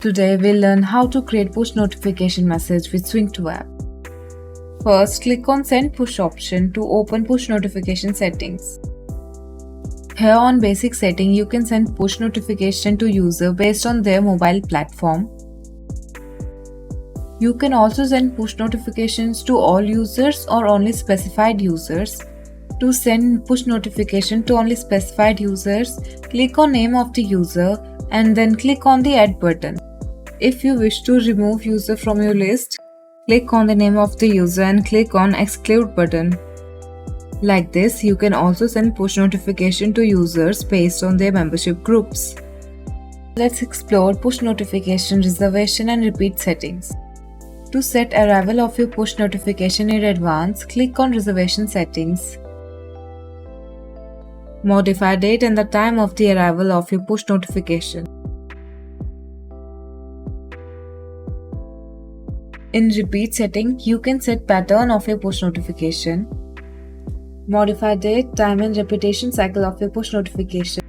Today we'll learn how to create push notification message with Swing2App. First, click on Send Push option to open push notification settings. Here on basic setting, you can send push notification to user based on their mobile platform. You can also send push notifications to all users or only specified users. To send push notification to only specified users, click on name of the user and then click on the add button. If you wish to remove user from your list, click on the name of the user and click on exclude button. Like this, you can also send push notification to users based on their membership groups. Let's explore push notification reservation and repeat settings. To set arrival of your push notification in advance, click on reservation settings. Modify date and the time of the arrival of your push notification. In repeat setting, you can set pattern of your push notification. Modify date, time and repetition cycle of your push notification.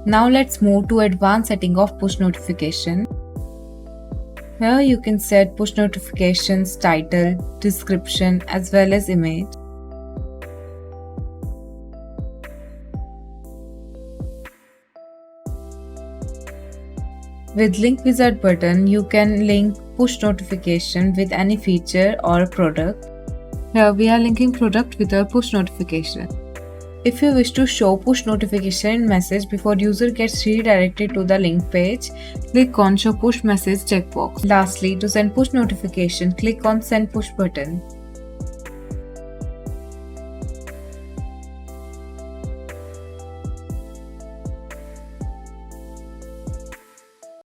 Now let's move to advanced setting of push notification. Here you can set push notifications title, description as well as image. With link wizard button, you can link push notification with any feature or product. Here we are linking product with our push notification. If you wish to show push notification in message before user gets redirected to the link page, click on show push message checkbox. Lastly, to send push notification, click on send push button.